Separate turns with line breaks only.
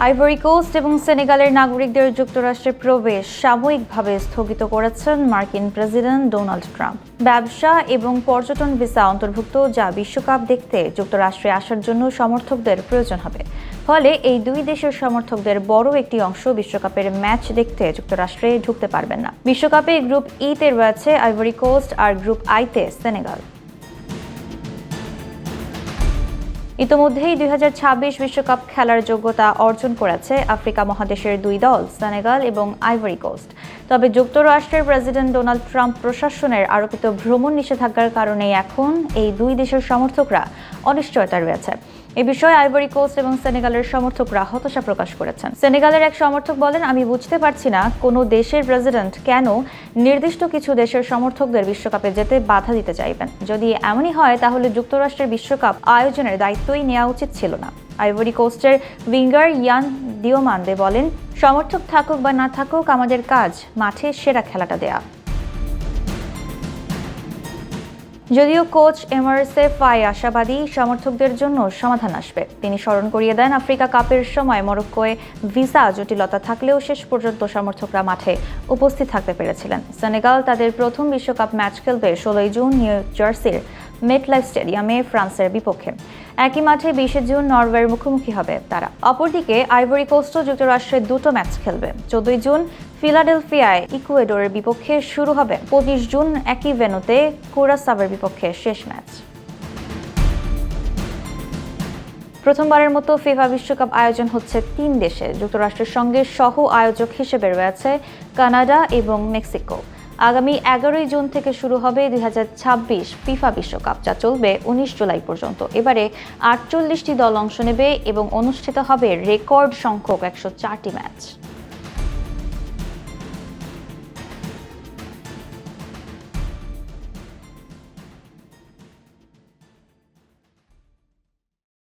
Ivory coast এবং সেনেগালের নাগরিকদের যুক্তরাষ্ট্রে প্রবেশ সাময়িকভাবে স্থগিত করেছেন মার্কিন প্রেসিডেন্ট ডোনাল্ড ট্রাম্প। ব্যবসা এবং পর্যটন ভিসা অন্তর্ভুক্ত, যা বিশ্বকাপ দেখতে যুক্তরাষ্ট্রে আসার জন্য সমর্থকদের প্রয়োজন হবে। ফলে এই দুই দেশের সমর্থকদের বড় একটি অংশ বিশ্বকাপের ম্যাচ দেখতে যুক্তরাষ্ট্রে ঢুকতে পারবেন না। বিশ্বকাপে গ্রুপ ই-তে রয়েছে আইভরি কোস্ট আর গ্রুপ আই-তে সেনেগাল। ইতোমধ্যেই 2026 বিশ্বকাপ খেলার যোগ্যতা অর্জন করেছে আফ্রিকা মহাদেশের দুই দল, সেনেগাল এবং আইভরি কোস্ট। তবে যুক্তরাষ্ট্রের প্রেসিডেন্ট ডোনাল্ড ট্রাম্প প্রশাসনের আরোপিত ভ্রমণ নিষেধাজ্ঞার কারণে এখন এই দুই দেশের সমর্থকরা অনিশ্চয়তা রয়েছে। এ বিষয়ে আইভরি কোস্ট এবং সেনেগালের সমর্থকরা হতাশা প্রকাশ করেছেন। সেনেগালের এক সমর্থক বলেন, আমি বুঝতে পারছি না কোনো দেশের প্রেসিডেন্ট কেন নির্দিষ্ট কিছু দেশের সমর্থকদের বিশ্বকাপে যেতে বাধা দিতে চাইবেন। যদি এমনই হয় তাহলে যুক্তরাষ্ট্রের বিশ্বকাপ আয়োজনের দায়িত্বই নেওয়া উচিত ছিল না। আইভরি কোস্টের উইঙ্গার ইয়ান দিওমান্দে বলেন, সমর্থক থাকুক বা না থাকুক, আমাদের কাজ মাঠে সেরা খেলাটা দেয়া। যদিও কোচ এমারসে ফাই আশাবাদী সমর্থকদের জন্য সমাধান আসবে। তিনি স্মরণ করিয়ে দেন, আফ্রিকা কাপের সময় মরক্কোয় ভিসা জটিলতা থাকলেও শেষ পর্যন্ত সমর্থকরা মাঠে উপস্থিত থাকতে পেরেছিলেন। সেনেগাল তাদের প্রথম বিশ্বকাপ ম্যাচ খেলবে 16 জুন নিউ জার্সির মেটলাইফ স্টেডিয়ামে ফ্রান্সের বিপক্ষে। একই মাঠে 20 জুন নরওয়ের মুখোমুখি হবে তারা। অপরদিকে আইভরি কোস্টও যুক্তরাষ্ট্রে দুটো ম্যাচ খেলবে। 14 জুন ফিলাডেলফিয়ায় ইকুয়েডরের বিপক্ষে শুরু হবে। 25 জুন একই ভেন্যুতে কুরাসাওয়ের বিপক্ষে শেষ ম্যাচ। প্রথমবারের মতো ফিফা বিশ্বকাপ আয়োজন হচ্ছে 3 দেশে। যুক্তরাষ্ট্রের সঙ্গে সহ আয়োজক হিসেবে রয়েছে কানাডা এবং মেক্সিকো। আগামী 11 জুন থেকে শুরু হবে 2026 ফিফা বিশ্বকাপ, যা চলবে 19 জুলাই পর্যন্ত। এবারে 48টি দল অংশ নেবে এবং অনুষ্ঠিত হবে রেকর্ড সংখ্যক 104টি ম্যাচ।